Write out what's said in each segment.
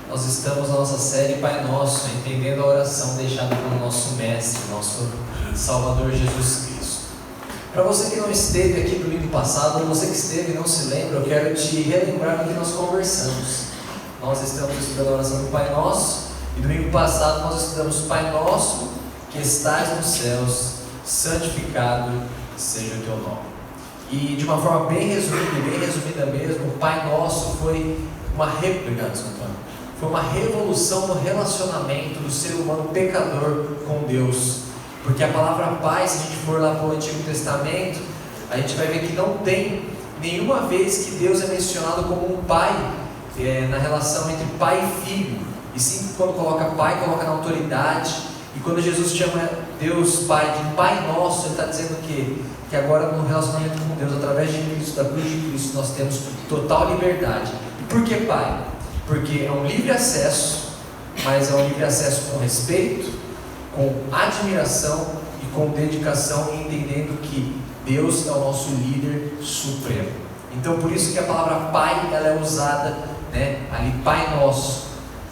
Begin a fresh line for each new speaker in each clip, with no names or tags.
Nós estamos na nossa série Pai Nosso, entendendo a oração deixada pelo nosso Mestre, nosso Salvador Jesus Cristo. Para você que não esteve aqui domingo passado, ou você que esteve e não se lembra, eu quero te relembrar do que nós conversamos. Nós estamos estudando a oração do Pai Nosso, e domingo passado nós estudamos Pai Nosso, que estás nos céus, santificado seja o teu nome. E de uma forma bem resumida mesmo, o Pai Nosso foi uma foi uma revolução no relacionamento do ser humano pecador com Deus. Porque a palavra Pai, se a gente for lá para o Antigo Testamento, a gente vai ver que não tem nenhuma vez que Deus é mencionado como um Pai, na relação entre Pai e Filho. E sim, quando coloca Pai, coloca na autoridade. E quando Jesus chama Deus Pai de Pai Nosso, Ele está dizendo que agora no relacionamento com Deus, através de Cristo, da cruz de Cristo, nós temos total liberdade. E por que Pai? Porque é um livre acesso, mas é um livre acesso com respeito, com admiração e com dedicação, entendendo que Deus é o nosso líder supremo. Então por isso que a palavra Pai, ela é usada, ali, Pai Nosso.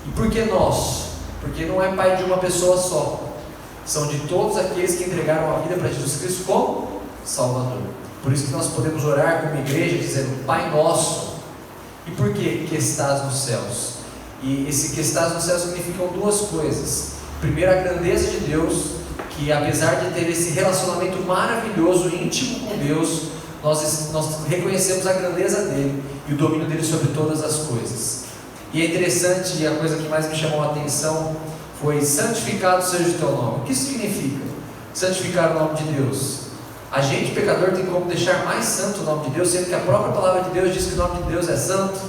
E por que nosso? Porque não é Pai de uma pessoa só, são de todos aqueles que entregaram a vida para Jesus Cristo como Salvador. Por isso que nós podemos orar como igreja dizendo Pai Nosso. E por que estás nos céus? E esse que estás nos céus significam duas coisas. Primeiro, a grandeza de Deus, que apesar de ter esse relacionamento maravilhoso, íntimo com Deus, nós reconhecemos a grandeza dele e o domínio dele sobre todas as coisas. E é interessante, e a coisa que mais me chamou a atenção foi: santificado seja o teu nome. O que isso significa? Santificar o nome de Deus. A gente, pecador, tem como deixar mais santo o nome de Deus, sendo que a própria palavra de Deus diz que o nome de Deus é santo.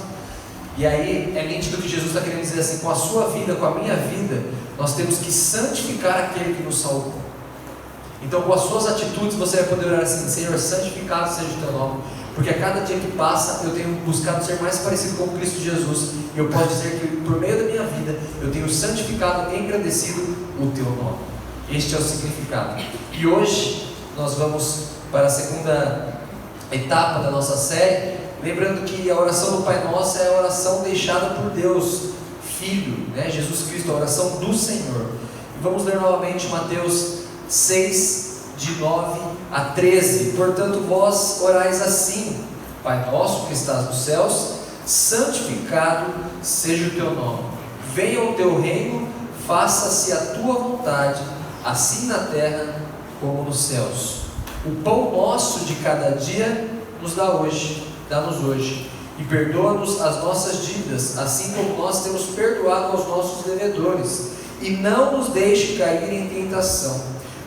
E aí é nítido que Jesus está querendo dizer assim: com a sua vida, com a minha vida, nós temos que santificar aquele que nos salvou. Então com as suas atitudes você vai poder orar assim: Senhor, santificado seja o teu nome. Porque a cada dia que passa eu tenho buscado ser mais parecido com Cristo Jesus. E eu posso dizer que por meio da minha vida eu tenho santificado e engrandecido o teu nome. Este é o significado. E hoje nós vamos para a segunda etapa da nossa série, lembrando que a oração do Pai Nosso é a oração deixada por Deus Filho, Jesus Cristo, a oração do Senhor. E vamos ler novamente Mateus 6, de 9 a 13. Portanto, vós orais assim: Pai Nosso que estás nos céus, santificado seja o teu nome. Venha o teu reino, faça-se a tua vontade, assim na terra como nos céus. O pão nosso de cada dia nos dá hoje, dá-nos hoje, e perdoa-nos as nossas dívidas, assim como nós temos perdoado aos nossos devedores, e não nos deixe cair em tentação,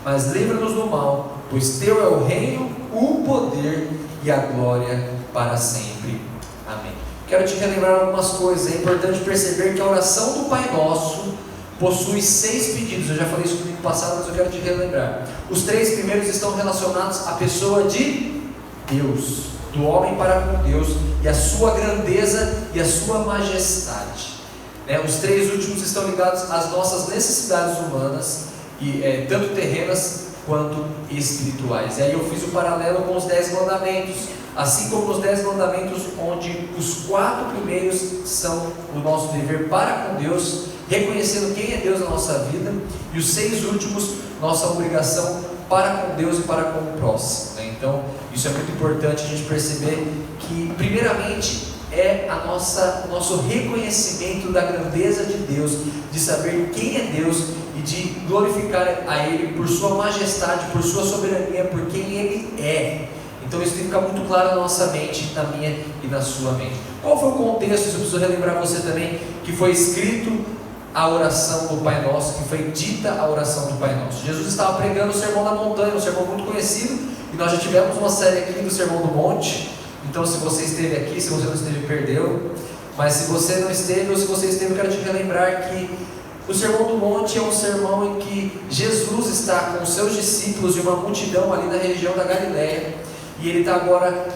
mas livra-nos do mal, pois teu é o reino, o poder e a glória para sempre. Amém. Quero te relembrar algumas coisas. É importante perceber que a oração do Pai Nosso possui 6 pedidos. Eu já falei isso no domingo passado, mas eu quero te relembrar. Os 3 primeiros estão relacionados à pessoa de Deus, do homem para com Deus, e a sua grandeza e a sua majestade. Os 3 últimos estão ligados às nossas necessidades humanas, e tanto terrenas quanto espirituais. E aí eu fiz o paralelo com os 10 mandamentos, assim como os 10 mandamentos, onde os 4 primeiros são o nosso dever para com Deus, reconhecendo quem é Deus na nossa vida, e os 6 últimos, nossa obrigação para com Deus e para com o próximo. Então isso é muito importante a gente perceber que primeiramente é o nosso reconhecimento da grandeza de Deus, de saber quem é Deus e de glorificar a Ele por sua majestade, por sua soberania, por quem Ele é. Então isso tem que ficar muito claro na nossa mente, na minha e na sua mente. Qual foi o contexto? Eu preciso relembrar você também que foi escrito a oração do Pai Nosso, que foi dita a oração do Pai Nosso. Jesus estava pregando o Sermão da Montanha, um sermão muito conhecido, e nós já tivemos uma série aqui do Sermão do Monte. Então se você esteve aqui, se você não esteve, perdeu. Mas se você não esteve, ou se você esteve, eu quero te relembrar que o Sermão do Monte é um sermão em que Jesus está com os seus discípulos e uma multidão ali na região da Galileia, e ele está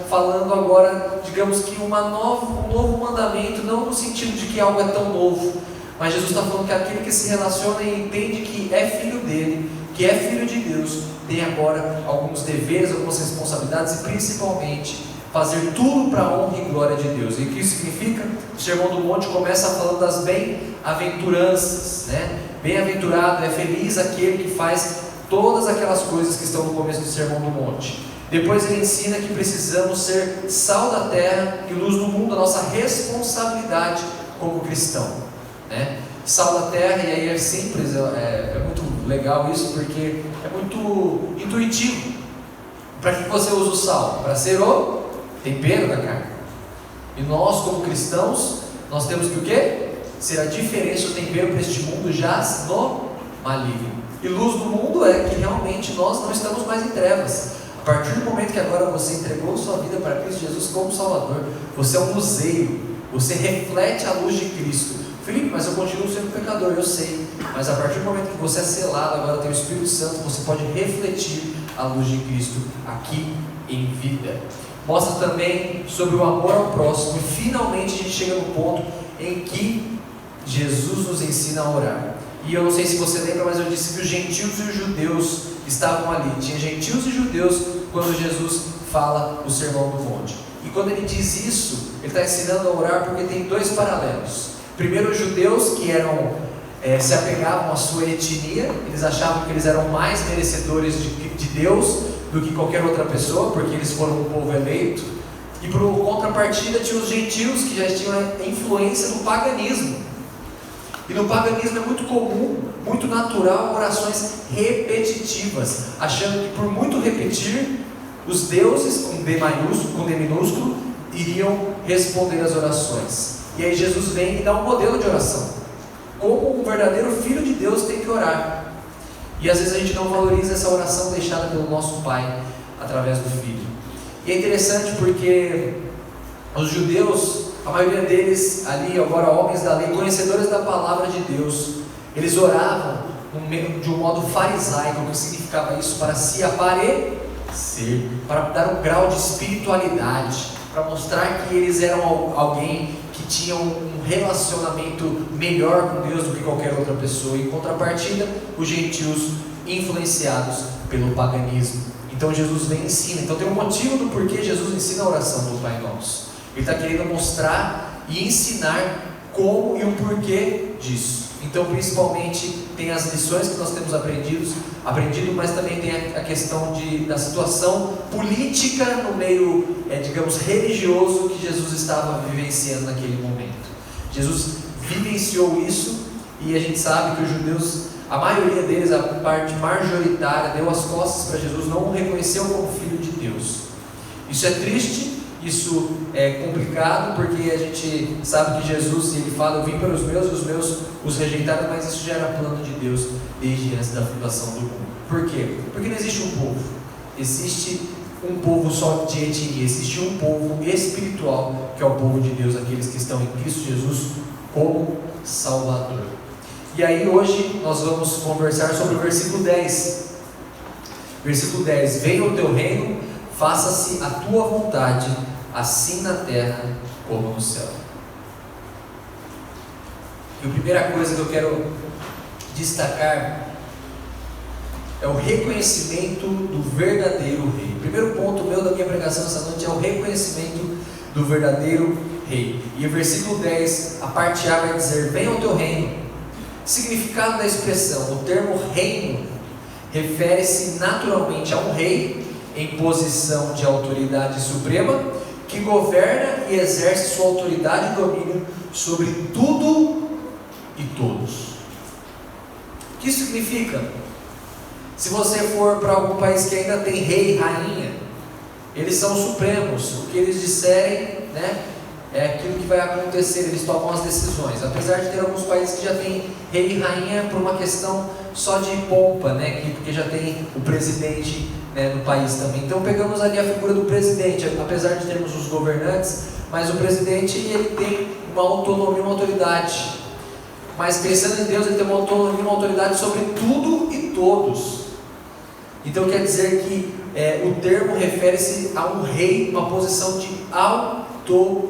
falando digamos que um novo mandamento, não no sentido de que algo é tão novo, mas Jesus está falando que aquele que se relaciona e entende que é filho dele, que é filho de Deus, tem agora alguns deveres, algumas responsabilidades, e principalmente fazer tudo para a honra e glória de Deus. E o que isso significa? O Sermão do Monte começa falando das bem-aventuranças, né? Bem-aventurado, é feliz aquele que faz todas aquelas coisas que estão no começo do Sermão do Monte. Depois ele ensina que precisamos ser sal da terra e luz do mundo, a nossa responsabilidade como cristão, né? Sal da terra, e aí é simples, é muito legal isso, porque é muito intuitivo. Para que você usa o sal? Para ser o tempero da carne. E nós, como cristãos, nós temos que o quê? Ser a diferença, o tempero para este mundo jaz no maligno. E luz do mundo é que realmente nós não estamos mais em trevas. A partir do momento que agora você entregou sua vida para Cristo Jesus como Salvador, você é um luzeiro, você reflete a luz de Cristo. Felipe, mas eu continuo sendo pecador, eu sei, mas a partir do momento que você é selado, agora tem o Espírito Santo, você pode refletir a luz de Cristo aqui em vida. Mostra também sobre o amor ao próximo, e finalmente a gente chega no ponto em que Jesus nos ensina a orar. E eu não sei se você lembra, mas eu disse que os gentios e os judeus estavam ali. Tinha gentios e judeus quando Jesus fala o Sermão do Monte. E quando ele diz isso, ele está ensinando a orar porque tem dois paralelos. Primeiro, os judeus que se apegavam à sua etnia, eles achavam que eles eram mais merecedores de Deus do que qualquer outra pessoa, porque eles foram um povo eleito. E por contrapartida tinha os gentios que já tinham a influência do paganismo. E no paganismo é muito comum, muito natural, orações repetitivas, achando que por muito repetir, os deuses, com D minúsculo, iriam responder às orações. E aí Jesus vem e dá um modelo de oração, como um verdadeiro filho de Deus tem que orar. E às vezes a gente não valoriza essa oração deixada pelo nosso Pai, através do Filho. E é interessante porque os judeus, a maioria deles ali, agora homens da lei, conhecedores da palavra de Deus, eles oravam de um modo farisaico. O que significava isso? Para se aparecer, para dar um grau de espiritualidade, para mostrar que eles eram alguém que tinham um relacionamento melhor com Deus do que qualquer outra pessoa. Em contrapartida, os gentios influenciados pelo paganismo. Então Jesus vem e ensina. Então tem um motivo do porquê Jesus ensina a oração do Pai Nosso. Ele está querendo mostrar e ensinar como e o porquê disso. Então principalmente tem as lições que nós temos aprendido, mas também tem a questão da situação política no meio, digamos, religioso que Jesus estava vivenciando naquele momento. Jesus vivenciou isso, e a gente sabe que os judeus, a maioria deles, a parte majoritária, deu as costas para Jesus, não o reconheceu como filho de Deus. Isso é triste. Isso é complicado, porque a gente sabe que Jesus, ele fala: eu vim para os meus e os meus os rejeitaram, mas isso já era plano de Deus desde antes da fundação do mundo. Por quê? Porque não existe um povo, existe um povo só de etnia, existe um povo espiritual, que é o povo de Deus, aqueles que estão em Cristo Jesus como Salvador. E aí hoje nós vamos conversar sobre o versículo 10. Versículo 10: venha o teu reino, faça-se a tua vontade, assim na terra como no céu. E a primeira coisa que eu quero destacar é o reconhecimento do verdadeiro rei. O primeiro ponto meu da minha pregação essa noite é o reconhecimento do verdadeiro rei. E o versículo 10, a parte A vai dizer: venha o teu reino. Significado da expressão: o termo reino refere-se naturalmente a um rei em posição de autoridade suprema, que governa e exerce sua autoridade e domínio sobre tudo e todos. O que isso significa? Se você for para algum país que ainda tem rei e rainha, eles são supremos. O que eles disserem, é aquilo que vai acontecer. Eles tomam as decisões. Apesar de ter alguns países que já tem rei e rainha por uma questão só de pompa, porque já tem o presidente no país também. Então pegamos ali a figura do presidente, apesar de termos os governantes, mas o presidente, ele tem uma autonomia, uma autoridade. Mas pensando em Deus, ele tem uma autonomia, uma autoridade sobre tudo e todos. Então quer dizer que o termo refere-se a um rei, uma posição de autoridade.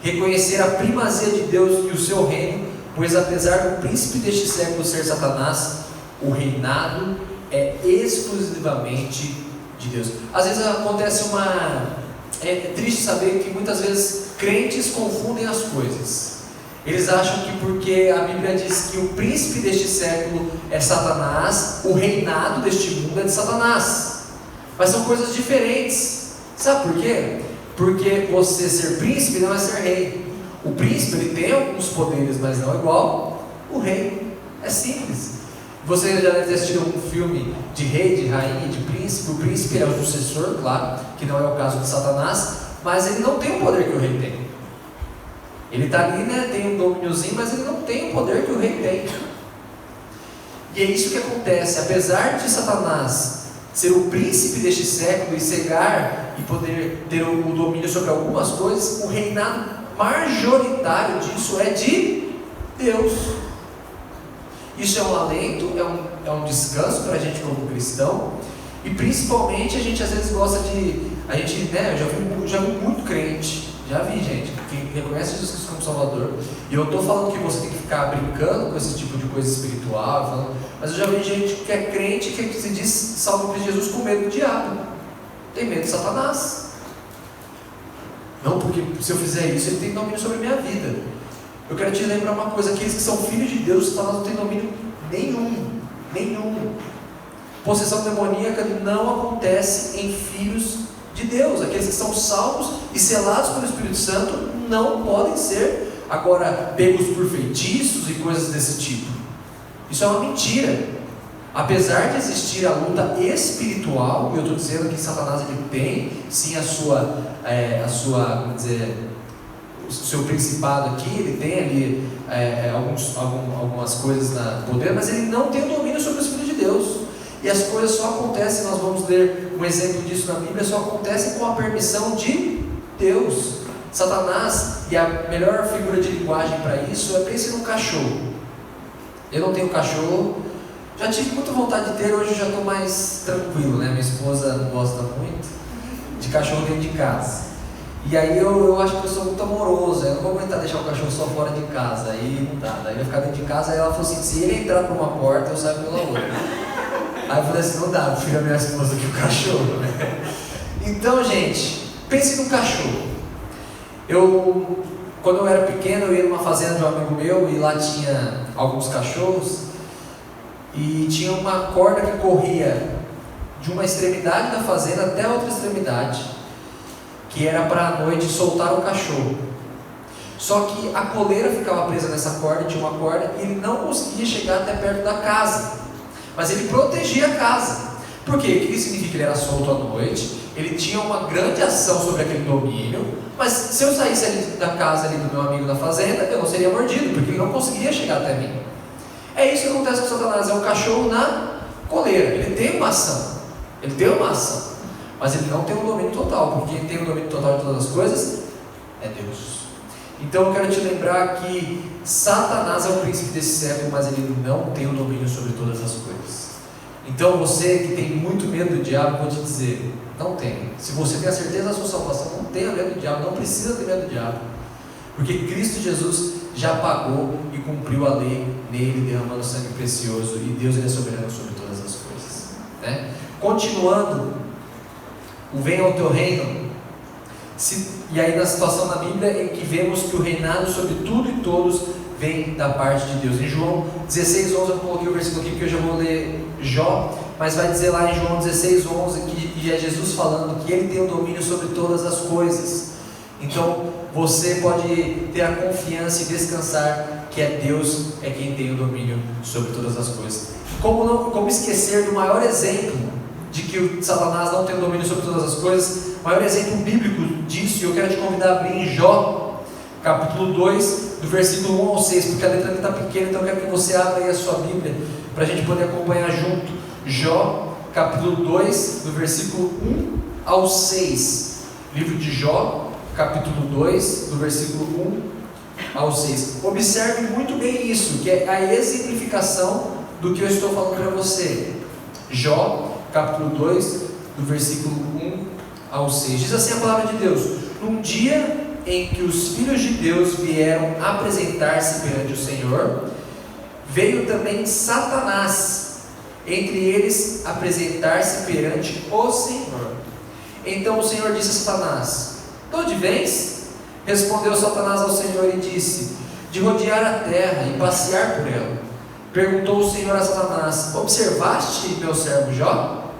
Reconhecer a primazia de Deus e o seu reino, pois apesar do príncipe deste século ser Satanás, o reinado é exclusivamente de Deus. Às vezes acontece é triste saber que muitas vezes crentes confundem as coisas. Eles acham que porque a Bíblia diz que o príncipe deste século é Satanás, o reinado deste mundo é de Satanás. Mas são coisas diferentes. Sabe por quê? Porque você ser príncipe não é ser rei. O príncipe ele tem alguns poderes, mas não é igual o rei. É simples. Você já deve ter assistido algum filme de rei, de rainha, de príncipe. O príncipe é o sucessor, claro, que não é o caso de Satanás, mas ele não tem o poder que o rei tem. Ele está ali, né, tem um domíniozinho, mas ele não tem o poder que o rei tem. E é isso que acontece. Apesar de Satanás ser o príncipe deste século e cegar e poder ter o domínio sobre algumas coisas, o reinado majoritário disso é de Deus. Isso é um alento, é um descanso para a gente como cristão. E principalmente a gente às vezes gosta de... eu já vi muito crente, já vi gente que reconhece Jesus Cristo como Salvador. E eu estou falando que você tem que ficar brincando com esse tipo de coisa espiritual, mas eu já vi gente que é crente que se diz salvo por Jesus com medo do diabo. Tem medo de Satanás. Não, porque se eu fizer isso, ele tem domínio sobre a minha vida. Eu quero te lembrar uma coisa: aqueles que são filhos de Deus, Satanás não tem domínio nenhum. Possessão demoníaca não acontece em filhos de Deus. Aqueles que são salvos e selados pelo Espírito Santo não podem ser agora pegos por feitiços e coisas desse tipo. Isso é uma mentira. Apesar de existir a luta espiritual, e eu estou dizendo que Satanás ele tem sim o seu principado aqui, ele tem ali algumas coisas na poder, mas ele não tem o domínio sobre os filhos de Deus. E as coisas só acontecem, nós vamos ler um exemplo disso na Bíblia, só acontecem com a permissão de Deus. Satanás, e a melhor figura de linguagem para isso é: pense num cachorro. Eu não tenho cachorro, já tive muita vontade de ter, hoje eu já estou mais tranquilo, né? Minha esposa não gosta muito de cachorro dentro de casa. E aí eu acho que eu sou muito amoroso, eu não vou aguentar deixar o cachorro só fora de casa, aí não dá, daí vai ficar dentro de casa. Aí ela falou assim: se ele entrar por uma porta, eu saio pela outra. Aí eu falei assim: não dá, eu prefiro a minha esposa que o cachorro, né? Então, gente, pense num cachorro. Quando eu era pequeno, eu ia numa fazenda de um amigo meu e lá tinha alguns cachorros e tinha uma corda que corria de uma extremidade da fazenda até a outra extremidade, que era para à noite soltar o cachorro. Só que a coleira ficava presa nessa corda, tinha uma corda, e ele não conseguia chegar até perto da casa, mas ele protegia a casa. Por quê? O que significa que ele era solto à noite? Ele tinha uma grande ação sobre aquele domínio, mas se eu saísse ali da casa ali do meu amigo da fazenda, eu não seria mordido, porque ele não conseguiria chegar até mim. É isso que acontece com Satanás, é um cachorro na coleira. Ele tem uma ação, mas ele não tem um domínio total, porque quem tem o domínio total de todas as coisas é Deus. Então eu quero te lembrar que Satanás é o príncipe desse século, mas ele não tem o domínio sobre todas as coisas. Então você que tem muito medo do diabo, vou te dizer, não tem. Se você tem a certeza da sua salvação, não tenha medo do diabo, não precisa ter medo do diabo, porque Cristo Jesus já pagou e cumpriu a lei nele, derramando sangue precioso, e Deus ele é soberano sobre todas as coisas, né? Continuando, o venha ao teu reino. E aí na situação na Bíblia em que vemos que o reinado sobre tudo e todos vem da parte de Deus. Em João 16:11, eu coloquei o versículo aqui porque eu já vou ler Jó, mas vai dizer lá em João 16:11 que é Jesus falando que ele tem o domínio sobre todas as coisas. Então você pode ter a confiança e descansar que é Deus é quem tem o domínio sobre todas as coisas. Como esquecer do maior exemplo de que o Satanás não tem o domínio sobre todas as coisas? O maior exemplo bíblico disso, e eu quero te convidar a abrir em Jó, capítulo 2, do versículo 1 ao 6, porque a letra está pequena, então eu quero que você abra aí a sua Bíblia, para a gente poder acompanhar junto. Jó, capítulo 2, do versículo 1 ao 6. Livro de Jó, capítulo 2, do versículo 1 ao 6. Observe muito bem isso, que é a exemplificação do que eu estou falando para você. Jó, capítulo 2, do versículo 1 ao 6. Diz assim a palavra de Deus: num dia em que os filhos de Deus vieram apresentar-se perante o Senhor, veio também Satanás entre eles apresentar-se perante o Senhor. Então o Senhor disse a Satanás: de onde vens? Respondeu Satanás ao Senhor e disse: de rodear a terra e passear por ela. Perguntou o Senhor a Satanás: observaste meu servo Jó?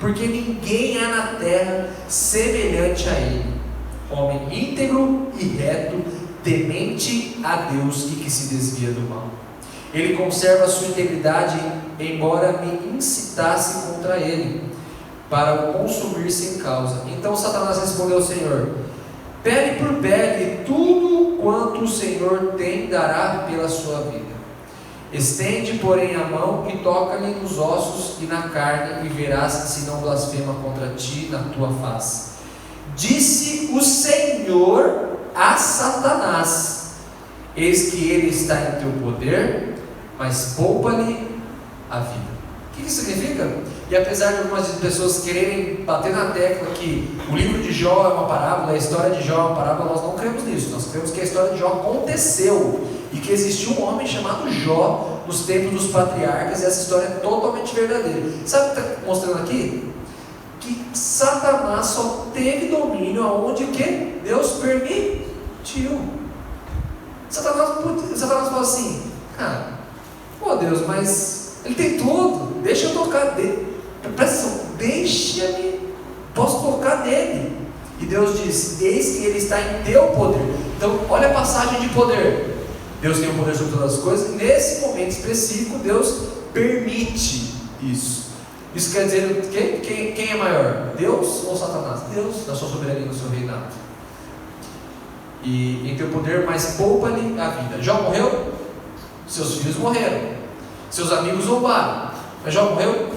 Porque ninguém há na terra semelhante a ele, homem íntegro e reto, temente a Deus e que se desvia do mal. Ele conserva a sua integridade, embora me incitasse contra ele, para o consumir sem causa. Então Satanás respondeu ao Senhor: pele por pele, tudo quanto o Senhor tem dará pela sua vida. Estende, porém, a mão e toca-lhe nos ossos e na carne, e verás se não blasfema contra ti na tua face. Disse o Senhor a Satanás: eis que ele está em teu poder, mas poupa-lhe a vida. O que isso significa? E apesar de algumas pessoas quererem bater na tecla que o livro de Jó é uma parábola, a história de Jó é uma parábola, nós não cremos nisso. Nós cremos que a história de Jó aconteceu e que existiu um homem chamado Jó nos tempos dos patriarcas, e essa história é totalmente verdadeira. Sabe o que está mostrando aqui? Que Satanás só teve domínio aonde o que? Deus permitiu. Satanás falou assim: cara, pô Deus, mas ele tem tudo, deixa eu tocar dele. Presta atenção, deixa-me, posso tocar nele. E Deus diz: eis que ele está em teu poder. Então olha a passagem de poder. Deus tem o poder sobre todas as coisas, e nesse momento específico Deus permite isso. Isso quer dizer que quem é maior? Deus ou Satanás? Deus, na sua soberania, no seu reinado. E em teu poder, mas poupa-lhe a vida. Jó morreu? Seus filhos morreram. Seus amigos zombaram. Mas Jó morreu?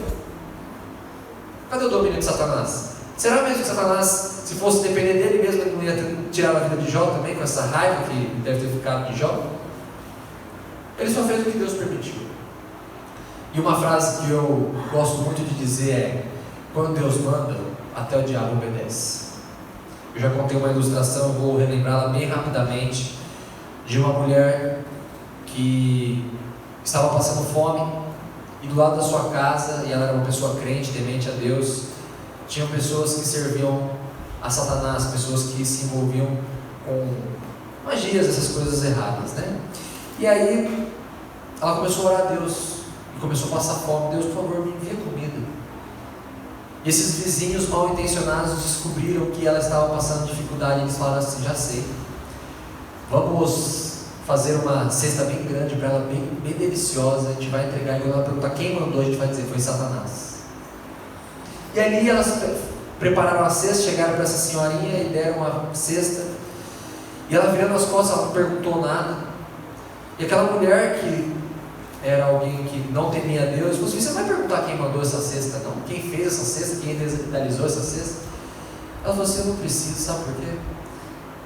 Cadê o domínio de Satanás? Será mesmo que Satanás, se fosse depender dele mesmo, ele não ia tirar a vida de Jó também, com essa raiva que deve ter ficado de Jó? Ele só fez o que Deus permitiu. E uma frase que eu gosto muito de dizer é: quando Deus manda, até o diabo obedece. Eu já contei uma ilustração, vou relembrá-la bem rapidamente, de uma mulher que estava passando fome, e do lado da sua casa, e ela era uma pessoa crente, temente a Deus, tinham pessoas que serviam a Satanás, pessoas que se envolviam com magias, essas coisas erradas, né? E aí ela começou a orar a Deus e começou a passar fome. Deus, por favor, me envia comida. E esses vizinhos mal intencionados descobriram que ela estava passando dificuldade, e eles falaram assim: já sei, vamos fazer uma cesta bem grande para ela, bem deliciosa, a gente vai entregar, e quando ela perguntar quem mandou, a gente vai dizer: foi Satanás. E ali elas prepararam a cesta, chegaram para essa senhorinha e deram uma cesta, e ela virando as costas, ela não perguntou nada. E aquela mulher, que era alguém que não temia a Deus, falou assim: você não vai perguntar quem mandou essa cesta não? Quem fez essa cesta? Quem idealizou essa cesta? Ela falou assim: eu não preciso, sabe por quê?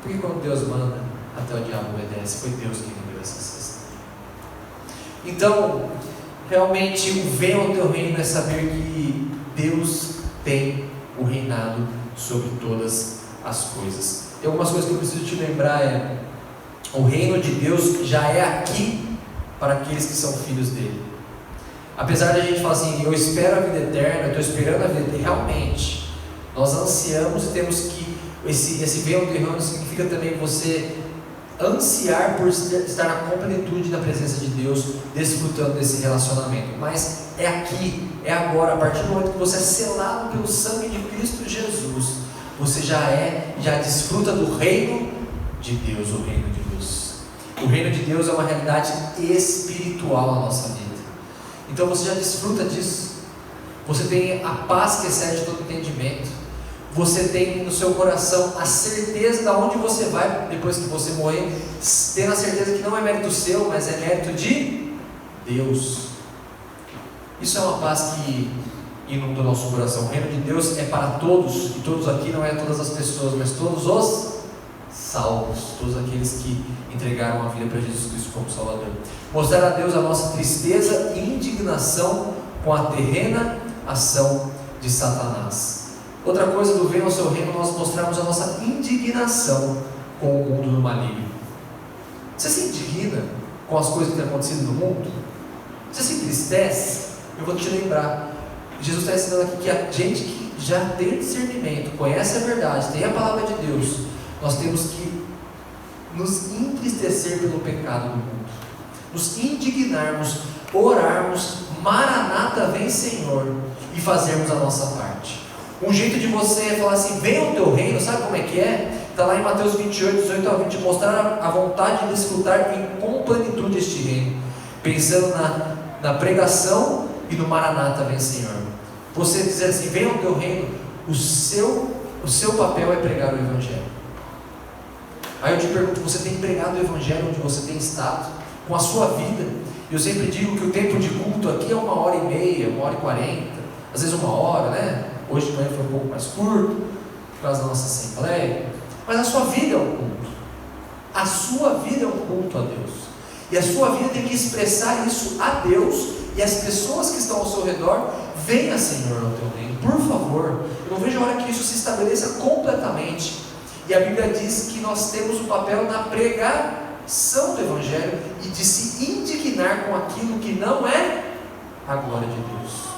Porque quando Deus manda, até o diabo obedece. Foi Deus que me deu essa cesta. Então, realmente, o venha ao teu reino é saber que Deus tem o reinado sobre todas as coisas. E algumas coisas que eu preciso te lembrar é: o reino de Deus já é aqui para aqueles que são filhos dele. Apesar de a gente falar assim: eu espero a vida eterna, eu estou esperando a vida eterna, realmente nós ansiamos e temos que esse venha ao teu reino significa também você ansiar por estar na completude da presença de Deus, desfrutando desse relacionamento. Mas é aqui, é agora, a partir do momento que você é selado pelo sangue de Cristo Jesus, você já desfruta do reino de Deus, o reino de Deus. O reino de Deus é uma realidade espiritual na nossa vida. Então você já desfruta disso. Você tem a paz que excede todo entendimento. Você tem no seu coração a certeza de onde você vai depois que você morrer, tendo a certeza que não é mérito seu, mas é mérito de Deus. Isso é uma paz que inunda o nosso coração. O reino de Deus é para todos, e todos aqui não é todas as pessoas, mas todos os salvos, todos aqueles que entregaram a vida para Jesus Cristo como Salvador. Mostrar a Deus a nossa tristeza e indignação com a terrena ação de Satanás. Outra coisa do venha ao seu reino, nós mostramos a nossa indignação com o mundo do maligno. Você se indigna com as coisas que têm acontecido no mundo? Você se entristece? eu vou te lembrar. Jesus está ensinando aqui que a gente que já tem discernimento, conhece a verdade, tem a palavra de Deus, nós temos que nos entristecer pelo pecado do mundo, nos indignarmos, orarmos, Maranata, vem Senhor, e fazermos a nossa parte. Um jeito de você falar assim, venha o teu reino, sabe como é que é? Está lá em Mateus 28, 18 a 20, mostrar a vontade de desfrutar com plenitude este reino, pensando na pregação e no Maranata, vem Senhor. Você dizer assim, venha o teu reino, o seu papel é pregar o Evangelho. Aí eu te pergunto, você tem pregado o Evangelho onde você tem estado, com a sua vida? Eu sempre digo que o tempo de culto aqui é 1h30, 1h40, às vezes 1 hora, né? Hoje de manhã foi um pouco mais curto, por causa da nossa assembleia. Mas a sua vida é um culto. A sua vida é um culto a Deus. E a sua vida tem que expressar isso a Deus e as pessoas que estão ao seu redor. Venha, Senhor, ao teu reino, por favor. Eu não vejo a hora que isso se estabeleça completamente. E a Bíblia diz que nós temos o papel na pregação do Evangelho e de se indignar com aquilo que não é a glória de Deus.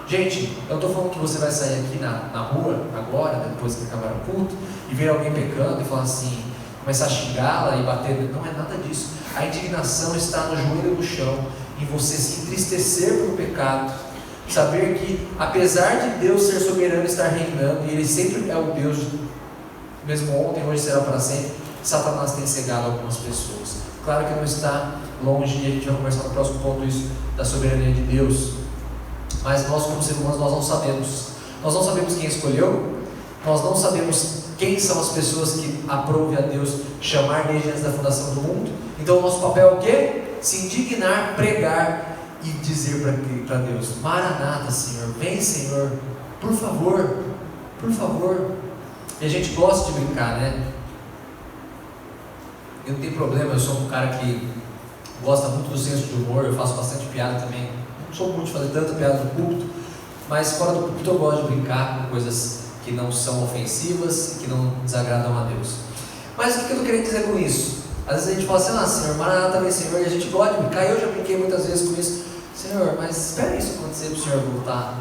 Gente, eu não estou falando que você vai sair aqui na rua agora, depois que acabar o culto, e ver alguém pecando e falar assim, começar a xingá-la e bater. Não é nada disso. A indignação está no joelho do chão, em você se entristecer pelo pecado, saber que apesar de Deus ser soberano e estar reinando, e Ele sempre é o Deus, mesmo ontem, hoje será para sempre, Satanás tem cegado algumas pessoas. Claro que não está longe, e a gente vai conversar no próximo ponto isso, da soberania de Deus. Mas nós, como seres humanos, nós não sabemos. Nós não sabemos quem escolheu. Nós não sabemos quem são as pessoas que aprove a Deus chamar desde antes da fundação do mundo. Então o nosso papel é o quê? Se indignar, pregar e dizer para Deus, Maranata, Senhor, vem Senhor, por favor, por favor. E a gente gosta de brincar, né? Eu não tenho problema, eu sou um cara que gosta muito do senso de humor, eu faço bastante piada também. Não sou muito de fazer tanta piada no púlpito, mas fora do púlpito eu gosto de brincar com coisas que não são ofensivas e que não desagradam a Deus. Mas o que eu estou querendo dizer com isso? Às vezes a gente fala assim, Senhor, Maranata, vem Senhor, e a gente gosta de brincar, eu já brinquei muitas vezes com isso. Senhor, mas espera isso acontecer para o Senhor voltar.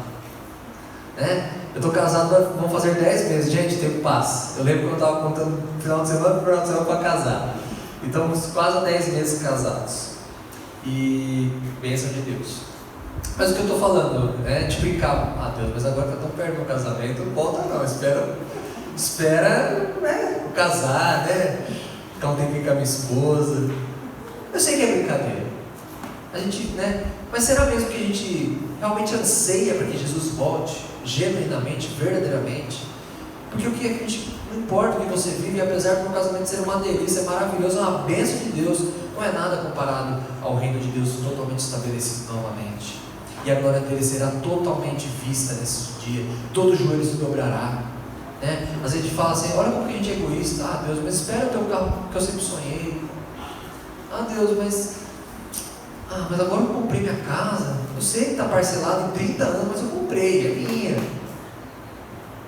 Né? Eu estou casado, vão fazer 10 meses, gente, tempo passa. Eu lembro quando eu estava contando no final de semana para casar. E estamos quase há 10 meses casados. E bênção de Deus. Mas o que eu estou falando é de brincar, Deus, mas agora está tão perto do casamento, não volta não, espera, né, casar, né, ficar um tempinho com a minha esposa. Eu sei que é brincadeira, a gente, né, mas será mesmo que a gente realmente anseia para que Jesus volte, genuinamente, verdadeiramente? Porque o que é que a gente, não importa o que você vive, apesar do meu casamento ser uma delícia, maravilhoso, é uma bênção de Deus, não é nada comparado ao reino de Deus totalmente estabelecido novamente. E a glória dele será totalmente vista nesse dia, todo joelho se dobrará, né? Às vezes a gente fala assim, olha como que a gente é egoísta, Deus, mas espera ter o carro que eu sempre sonhei, Deus, mas agora eu comprei minha casa, eu sei que está parcelado em 30 anos, mas eu comprei, é minha,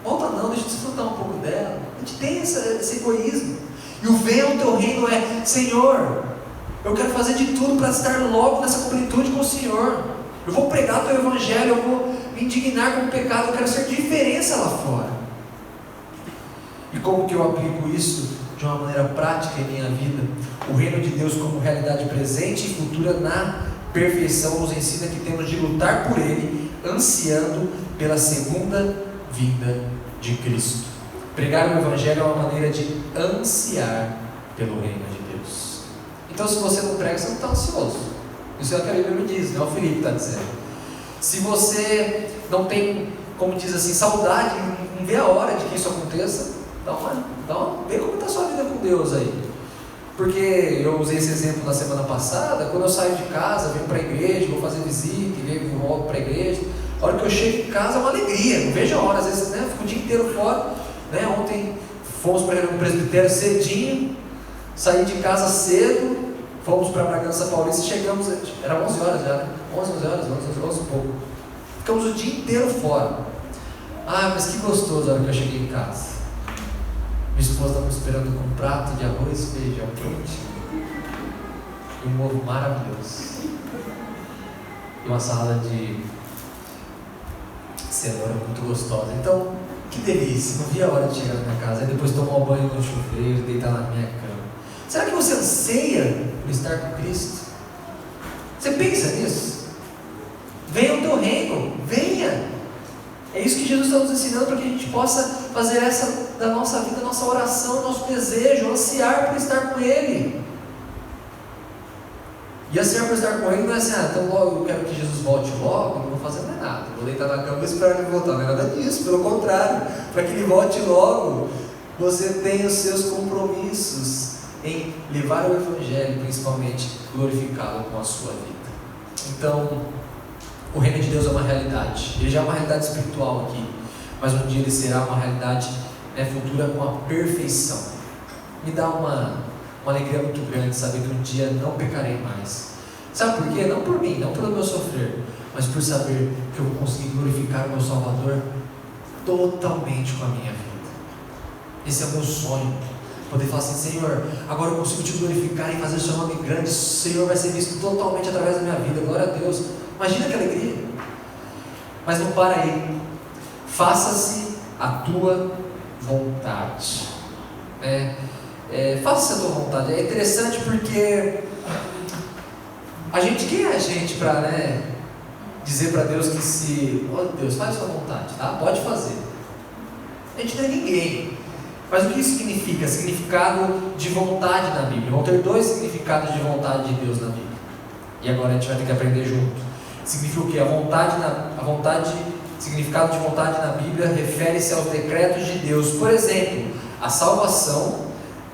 volta não, deixa eu desfrutar um pouco dela. A gente tem esse egoísmo, e o venha ao teu reino é, Senhor, eu quero fazer de tudo para estar logo nessa plenitude com o Senhor. Eu vou pregar o teu Evangelho, eu vou me indignar com o pecado, eu quero ser diferença lá fora. E como que eu aplico isso de uma maneira prática em minha vida? O reino de Deus como realidade presente e futura na perfeição nos ensina que temos de lutar por Ele, ansiando pela segunda vinda de Cristo. Pregar o Evangelho é uma maneira de ansiar pelo reino de Deus. Então se você não prega, você não está ansioso. Isso é o que a Bíblia me diz, não é o Felipe está dizendo. Se você não tem, como diz assim, saudade, não vê a hora de que isso aconteça, vê como está a sua vida com Deus aí. Porque eu usei esse exemplo na semana passada, quando eu saio de casa, venho para a igreja, vou fazer visita, e volto para a igreja, a hora que eu chego em casa é uma alegria, não vejo a hora, às vezes, né, fico o dia inteiro fora, né, ontem fomos para o presbitério cedinho, saí de casa cedo, fomos para Bragança Paulista e chegamos, era 11 horas já, né? 11 e pouco. Ficamos o dia inteiro fora. Mas que gostoso a hora que eu cheguei em casa. Minha esposa estava me esperando com um prato de arroz, feijão quente e um ovo maravilhoso. e uma salada de cenoura muito gostosa. Então, que delícia, não vi a hora de chegar na minha casa, aí depois tomar um banho no chuveiro, deitar na minha cama. Será que você anseia por estar com Cristo? Você pensa nisso? Venha o teu reino, venha! É isso que Jesus está nos ensinando, para que a gente possa fazer essa da nossa vida, nossa oração, nosso desejo, ansiar por estar com Ele. E ansiar por estar com Ele não é assim, então logo eu quero que Jesus volte logo, não vou fazer mais nada, vou deitar na cama e esperar Ele voltar. Não é nada disso, pelo contrário, para que Ele volte logo, você tem os seus compromissos em levar o Evangelho, principalmente glorificá-lo com a sua vida. Então, o reino de Deus é uma realidade, ele já é uma realidade espiritual aqui, mas um dia ele será uma realidade futura com a perfeição. Me dá uma alegria muito grande saber que um dia não pecarei mais. Sabe por quê? Não por mim, não pelo meu sofrer, mas por saber que eu vou conseguir glorificar o meu Salvador totalmente com a minha vida. Esse é o meu sonho, poder falar assim: Senhor, agora eu consigo te glorificar e fazer o seu nome grande, o Senhor vai ser visto totalmente através da minha vida, glória a Deus. Imagina que alegria. Mas não para aí. Faça-se a tua vontade. Faça-se a tua vontade. É interessante porque quem é a gente para dizer para Deus que se... Oh Deus, faz a sua vontade, tá? Pode fazer. A gente não é ninguém. Mas o que isso significa? Significado de vontade na Bíblia. Vão ter 2 significados de vontade de Deus na Bíblia. E agora a gente vai ter que aprender junto. Significa o que? Significado de vontade na Bíblia refere-se aos decretos de Deus. Por exemplo, a salvação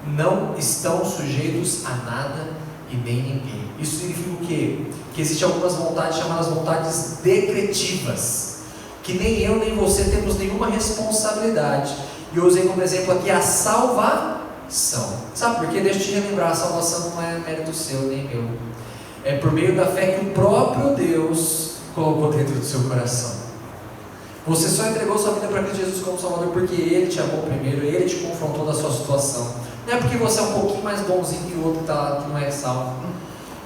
não estão sujeitos a nada e nem ninguém. Isso significa o quê? Que existem algumas vontades chamadas vontades decretivas, que nem eu nem você temos nenhuma responsabilidade. E eu usei como exemplo aqui a salvação. Sabe por quê? Deixa eu te relembrar, a salvação não é mérito seu nem meu. É por meio da fé que o próprio Deus colocou dentro do seu coração. Você só entregou sua vida para Cristo Jesus como Salvador porque Ele te amou primeiro, Ele te confrontou da sua situação. Não é porque você é um pouquinho mais bonzinho que o outro que está lá, que não é salvo.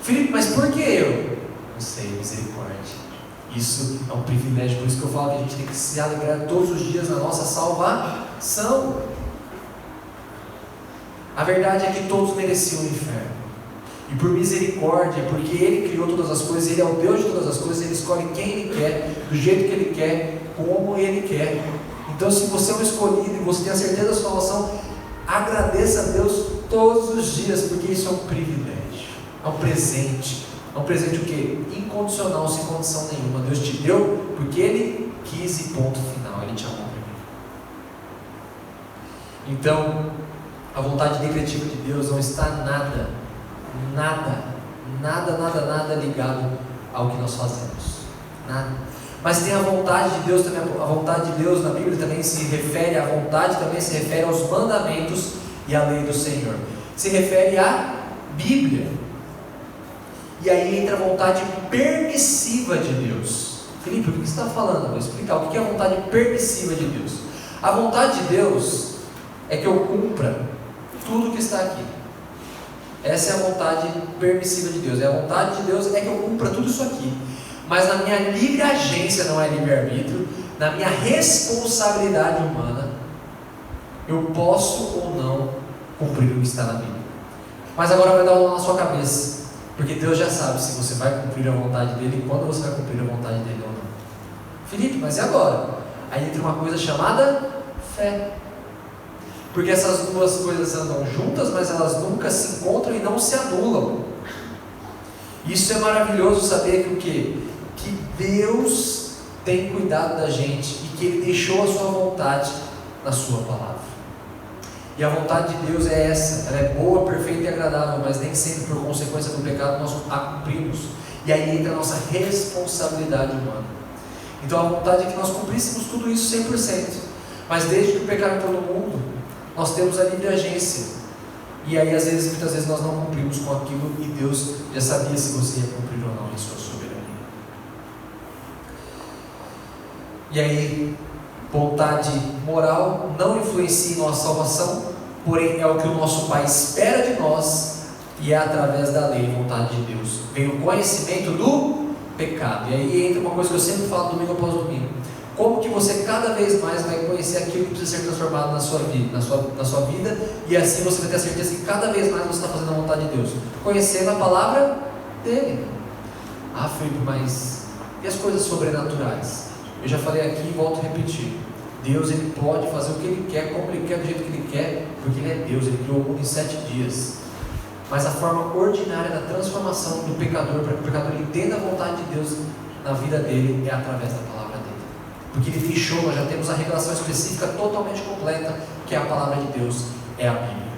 Felipe, mas por que eu? Não sei, misericórdia. Isso é um privilégio, por isso que eu falo que a gente tem que se alegrar todos os dias na nossa salvação. A verdade é que todos mereciam o inferno. E por misericórdia, porque Ele criou todas as coisas, Ele é o Deus de todas as coisas, Ele escolhe quem Ele quer, do jeito que Ele quer, como Ele quer. Então, se você é um escolhido e você tem a certeza da sua salvação, agradeça a Deus todos os dias, porque isso é um privilégio, é um presente. É um presente o quê? Incondicional, sem condição nenhuma. Deus te deu porque Ele quis e ponto final, Ele te amou primeiro. Então, a vontade decretiva de Deus não está nada ligado ao que nós fazemos, nada. Mas tem a vontade de Deus também. A vontade de Deus na Bíblia também se refere, a vontade também se refere aos mandamentos e à lei do Senhor, se refere à Bíblia. E aí entra a vontade permissiva de Deus. Felipe, o que você está falando? Vou explicar o que é a vontade permissiva de Deus. A vontade de Deus é que eu cumpra tudo que está aqui. Essa é a vontade permissiva de Deus. A vontade de Deus é que eu cumpra tudo isso aqui. Mas na minha livre agência, não é livre-arbítrio, na minha responsabilidade humana, eu posso ou não cumprir o que está na Bíblia. Mas agora vai dar uma na sua cabeça, porque Deus já sabe se você vai cumprir a vontade dele e quando você vai cumprir a vontade dele ou não. Felipe, mas e agora? Aí entra uma coisa chamada fé. Porque essas duas coisas andam juntas, mas elas nunca se encontram e não se anulam. Isso é maravilhoso saber que o quê? Que Deus tem cuidado da gente e que Ele deixou a sua vontade na sua palavra. E a vontade de Deus é essa, ela é boa, perfeita e agradável, mas nem sempre por consequência do pecado nós a cumprimos. E aí entra a nossa responsabilidade humana. Então a vontade é que nós cumpríssemos tudo isso 100%. Mas desde que o pecado entrou no mundo, nós temos a livre agência. E aí muitas vezes nós não cumprimos com aquilo e Deus já sabia se você ia cumprir ou não em sua soberania. E aí, vontade moral não influencia em nossa salvação, porém é o que o nosso Pai espera de nós e é através da lei, vontade de Deus. Vem o conhecimento do pecado. E aí entra uma coisa que eu sempre falo domingo após domingo. Como que você cada vez mais vai conhecer aquilo que precisa ser transformado na sua vida, e assim você vai ter a certeza que cada vez mais você está fazendo a vontade de Deus, conhecendo a palavra dele. Ah, Felipe, mas e as coisas sobrenaturais? Eu já falei aqui e volto a repetir. Deus, ele pode fazer o que ele quer, como ele quer, do jeito que ele quer, porque ele é Deus, ele criou o mundo em 7 dias. Mas a forma ordinária da transformação do pecador, para que o pecador entenda a vontade de Deus na vida dele, é através da palavra dele. Porque ele deixou, nós já temos a revelação específica totalmente completa, que é a palavra de Deus, é a Bíblia.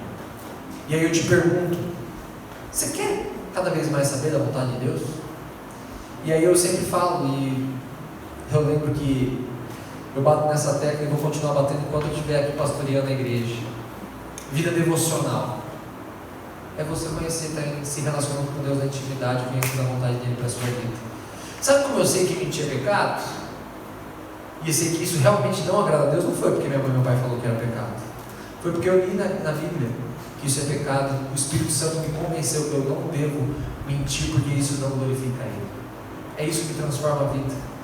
E aí eu te pergunto, você quer cada vez mais saber da vontade de Deus? E aí eu sempre falo, e eu lembro que eu bato nessa tecla e vou continuar batendo enquanto eu estiver aqui pastoreando a igreja. Vida devocional é você conhecer, se relacionando com Deus na intimidade, conhecendo a vontade dele para a sua vida. Sabe como eu sei que mentir é pecado? E eu sei que isso realmente não agrada a Deus? Não foi porque minha mãe e meu pai falou que era pecado, foi porque eu li na Bíblia que isso é pecado. O Espírito Santo me convenceu que eu não devo mentir, porque isso não glorifica Ele. É isso que transforma a vida.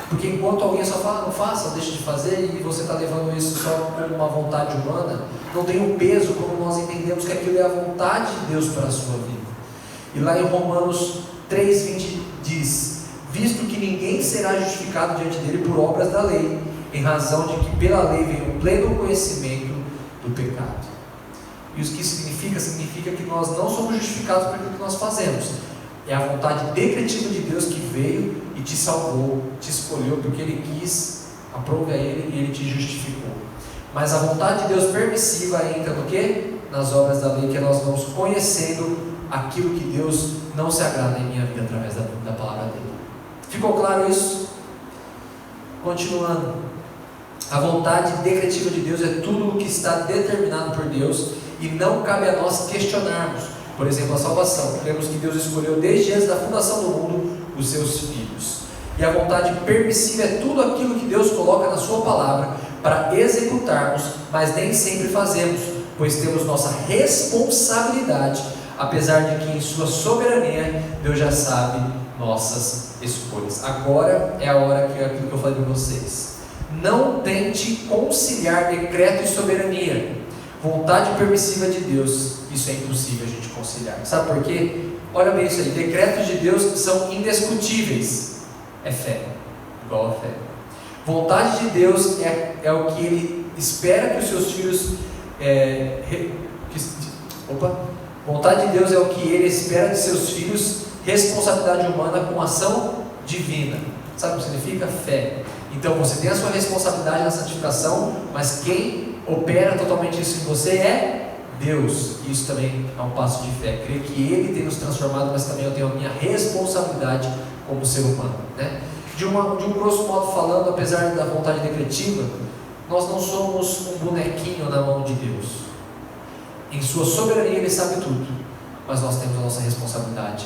Porque enquanto alguém só fala, não faça, deixa de fazer, e você está levando isso só como uma vontade humana, não tem o peso como nós entendemos que aquilo é a vontade de Deus para a sua vida. E lá em Romanos 3,20 diz: visto que ninguém será justificado diante dele por obras da lei, em razão de que pela lei vem o pleno conhecimento do pecado. E o que isso significa? Significa que nós não somos justificados por aquilo que nós fazemos. É a vontade decretiva de Deus que veio e te salvou, te escolheu porque Ele quis, aprove a Ele e Ele te justificou. Mas a vontade de Deus permissiva entra no quê? Nas obras da lei, que nós vamos conhecendo aquilo que Deus não se agrada em minha vida através da palavra dele. Ficou claro isso? Continuando, a vontade decretiva de Deus é tudo o que está determinado por Deus e não cabe a nós questionarmos. Por exemplo, a salvação. Cremos que Deus escolheu desde antes da fundação do mundo os seus filhos. E a vontade permissiva é tudo aquilo que Deus coloca na sua palavra para executarmos, mas nem sempre fazemos, pois temos nossa responsabilidade, apesar de que em sua soberania Deus já sabe nossas escolhas. Agora é a hora que é aquilo que eu falei para vocês. Não tente conciliar decreto e soberania. Vontade permissiva de Deus, isso é impossível a gente conciliar. Sabe por quê? Olha bem isso aí, decretos de Deus são indiscutíveis. É fé, igual a fé. Vontade de Deus é o que Ele espera que os seus filhos vontade de Deus é o que Ele espera de seus filhos. Responsabilidade humana com ação divina. Sabe o que significa? Fé. Então você tem a sua responsabilidade na santificação, mas quem opera totalmente isso em você é Deus. E isso também é um passo de fé. Crer que Ele tem nos transformado, mas também eu tenho a minha responsabilidade como ser humano, né? De um grosso modo falando, apesar da vontade decretiva, nós não somos um bonequinho na mão de Deus. Em sua soberania Ele sabe tudo, mas nós temos a nossa responsabilidade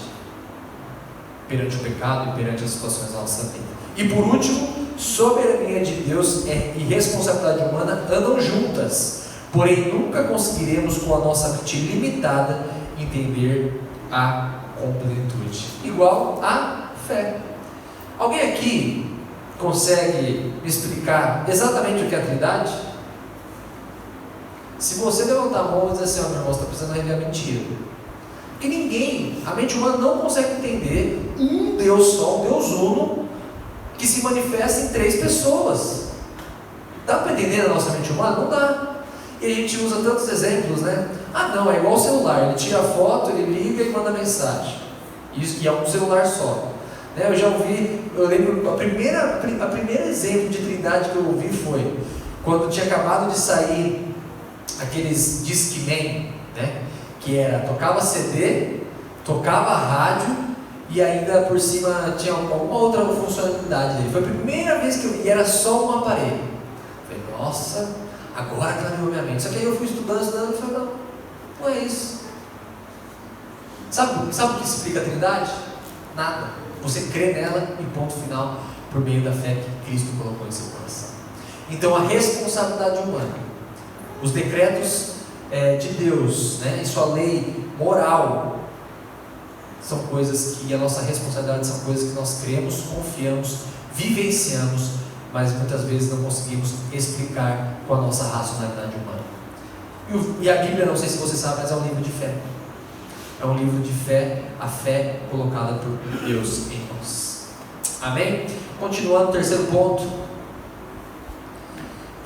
perante o pecado e perante as situações da nossa vida. E por último, soberania de Deus e responsabilidade humana andam juntas, porém nunca conseguiremos com a nossa mente limitada entender a completude, igual a fé. Alguém aqui consegue me explicar exatamente o que é a Trindade? Se você levantar a mão e dizer assim: ó, meu irmão, você está precisando rever a mentira. Porque ninguém, a mente humana não consegue entender um Deus só, um Deus uno, que se manifesta em 3 pessoas. Dá para entender na nossa mente humana? Não dá. E a gente usa tantos exemplos, né? Ah não, é igual o celular, ele tira a foto, ele liga e manda mensagem. Isso, e é um celular só. Eu já ouvi, eu lembro, a primeira exemplo de trindade que eu ouvi foi quando tinha acabado de sair aqueles Discman, né? Que era, tocava CD, tocava rádio e ainda por cima tinha alguma outra funcionalidade dele. Foi a primeira vez que eu vi, e era só um aparelho. Eu falei, nossa, agora clareou minha mente. Só que aí eu fui estudando e falei, não é isso. Sabe o que explica a Trindade? Nada. Você crê nela e ponto final, por meio da fé que Cristo colocou em seu coração. Então a responsabilidade humana, os decretos de Deus, né, em sua lei moral, são coisas que a nossa responsabilidade, são coisas que nós cremos, confiamos, vivenciamos, mas muitas vezes não conseguimos explicar com a nossa racionalidade humana. E a Bíblia, não sei se você sabe, mas é um livro de fé. É um livro de fé, a fé colocada por Deus em nós. Amém? Continuando, o terceiro ponto.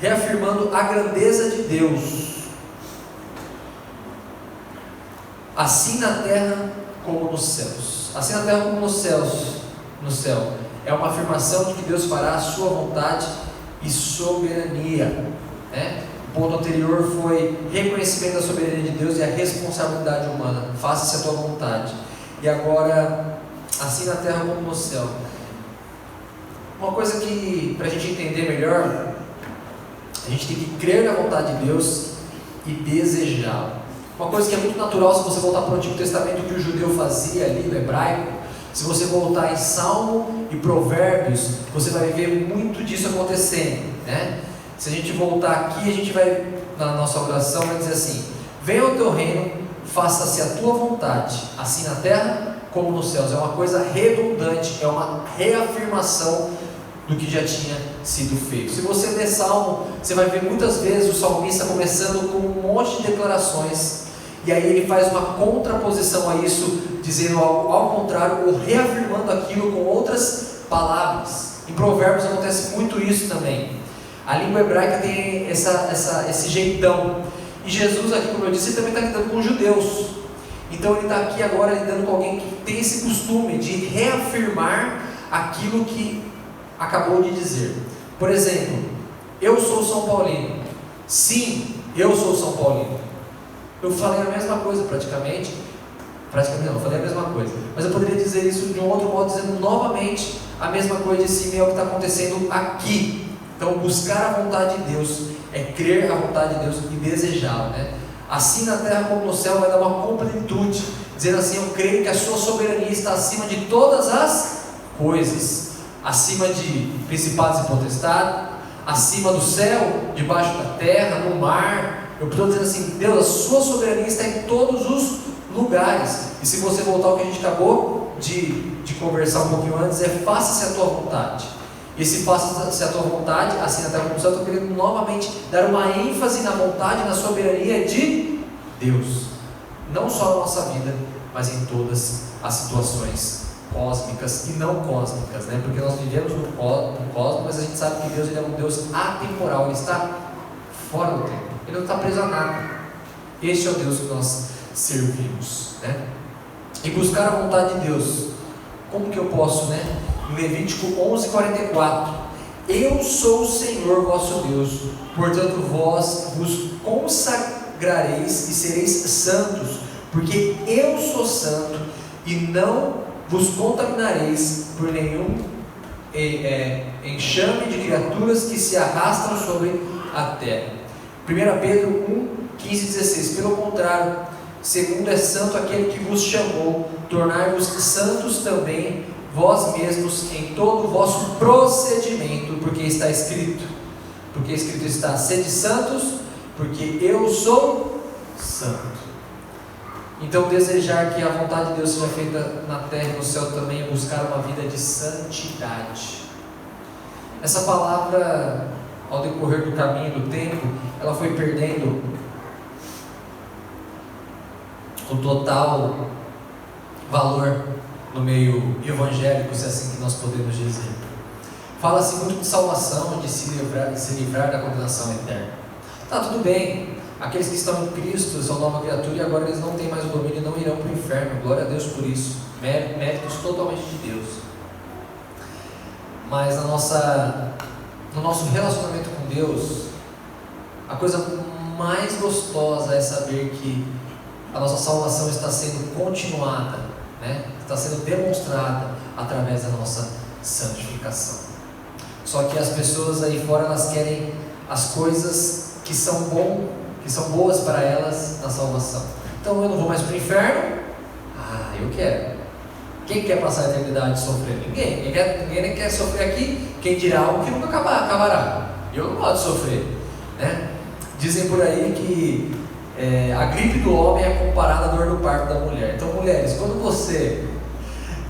Reafirmando a grandeza de Deus, assim na terra como nos céus. Assim na terra como nos céus, no céu. É uma afirmação de que Deus fará a sua vontade e soberania, né? O ponto anterior foi reconhecimento da soberania de Deus e a responsabilidade humana. Faça-se a tua vontade. E agora, assim na terra como no céu. Uma coisa que, para a gente entender melhor, a gente tem que crer na vontade de Deus e desejá-la. Uma coisa que é muito natural se você voltar para o Antigo Testamento, que o judeu fazia ali no hebraico. Se você voltar em Salmo e Provérbios, você vai ver muito disso acontecendo, né? Se a gente voltar aqui, a gente vai, na nossa oração, vai dizer assim: venha o teu reino, faça-se a tua vontade, assim na terra como nos céus. É uma coisa redundante, é uma reafirmação do que já tinha sido feito. Se você ler Salmo, você vai ver muitas vezes o salmista começando com um monte de declarações, e aí ele faz uma contraposição a isso, dizendo algo ao contrário, ou reafirmando aquilo com outras palavras. Em Provérbios acontece muito isso também. A língua hebraica tem esse jeitão. E Jesus aqui, como eu disse, ele também está lidando com os judeus. Então ele está aqui agora lidando com alguém que tem esse costume de reafirmar aquilo que acabou de dizer. Por exemplo, eu sou São Paulino. Sim, eu sou São Paulino. Eu falei a mesma coisa praticamente não, eu falei a mesma coisa, mas eu poderia dizer isso de um outro modo, dizendo novamente a mesma coisa de cima, é o que está acontecendo aqui. Então buscar a vontade de Deus é crer a vontade de Deus e desejá-la, né? Assim na terra como no céu, vai dar uma completude, dizendo assim: eu creio que a sua soberania está acima de todas as coisas, acima de principados e potestades, acima do céu, debaixo da terra, no mar. Eu estou dizendo assim: Deus, a sua soberania está em todos os lugares. E se você voltar ao que a gente acabou de conversar um pouquinho antes, é faça-se a tua vontade. E se faça-se a tua vontade, assim na terra como no céu, eu estou querendo novamente dar uma ênfase na vontade e na soberania de Deus, não só na nossa vida, mas em todas as situações cósmicas e não cósmicas, né? Porque nós vivemos no cosmos, mas a gente sabe que Deus, ele é um Deus atemporal, ele está fora do tempo, ele não está preso a nada. Este é o Deus que nós servimos, né? E buscar a vontade de Deus, como que eu posso, né? Em Levítico 11:44, eu sou o Senhor vosso Deus, portanto vós vos consagrareis e sereis santos, porque eu sou santo, e não vos contaminareis por nenhum enxame de criaturas que se arrastam sobre a terra. 1 Pedro 1:15-16, pelo contrário, segundo é santo aquele que vos chamou, tornai-vos santos também vós mesmos em todo o vosso procedimento, porque está escrito está: sede santos, porque eu sou santo. Então desejar que a vontade de Deus seja feita na terra e no céu também é buscar uma vida de santidade. Essa palavra, ao decorrer do caminho do tempo, ela foi perdendo o total valor no meio evangélico, se é assim que nós podemos dizer. Fala-se muito de salvação, de se livrar da condenação eterna. Tá, tudo bem, aqueles que estão em Cristo são nova criatura e agora eles não têm mais o domínio e não irão para o inferno, glória a Deus por isso, méritos totalmente de Deus. Mas no nosso relacionamento com Deus, a coisa mais gostosa é saber que a nossa salvação está sendo continuada, né? Está sendo demonstrada através da nossa santificação. Só que as pessoas aí fora, elas querem as coisas que são boas para elas na salvação. Então eu não vou mais para o inferno? Ah, eu quero. Quem quer passar a eternidade sofrendo? Ninguém nem quer sofrer aqui. Quem dirá algo que nunca acabará. Eu não gosto de sofrer, né? Dizem por aí que A gripe do homem é comparada à dor do parto da mulher. Então, mulheres, quando você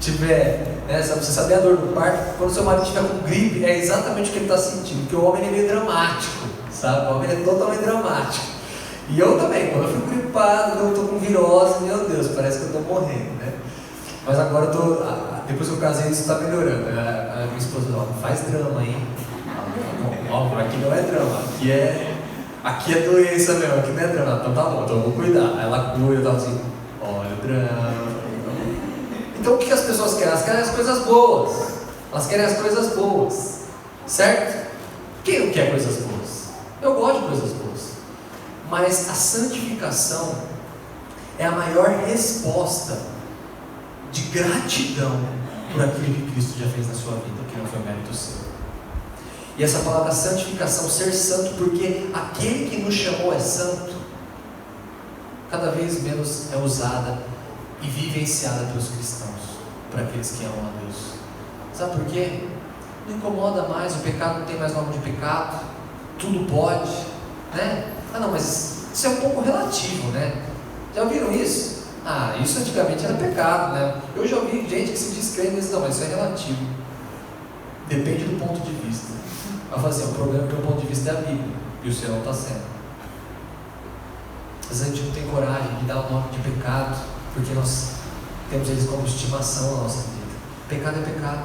tiver, né, você saber a dor do parto, quando seu marido estiver com gripe, é exatamente o que ele está sentindo, porque o homem é meio dramático, sabe? O homem é totalmente dramático. E eu também, quando eu fico gripado, quando eu estou com virose, meu Deus, parece que eu estou morrendo, né? Mas agora depois que eu casei, isso está melhorando. A minha esposa fala, faz drama, hein? Óbvio, aqui não é drama, aqui é doença mesmo, aqui não é drama. Então tá bom, então eu vou cuidar. Aí ela cuida, tá assim, olha o drama. Então o que as pessoas querem? Elas querem as coisas boas. Elas querem as coisas boas. Certo? Quem não quer coisas boas? Eu gosto de coisas boas. Mas a santificação é a maior resposta de gratidão por aquilo que Cristo já fez na sua vida, que não foi mérito seu. E essa palavra santificação, ser santo, porque aquele que nos chamou é santo, cada vez menos é usada e vivenciada pelos cristãos, por aqueles que amam a Deus. Sabe por quê? Não incomoda mais, o pecado não tem mais nome de pecado, tudo pode, né? Não, mas isso é um pouco relativo, né? Já ouviram isso? Isso antigamente era pecado, né? Eu já ouvi gente que se diz crente e diz, não, mas isso é relativo. Depende do ponto de vista. Eu falo assim, o problema do ponto de vista é a Bíblia, e o seu não está sendo. Às vezes a gente não tem coragem de dar o nome de pecado, porque nós temos eles como estimação na nossa vida. Pecado é pecado.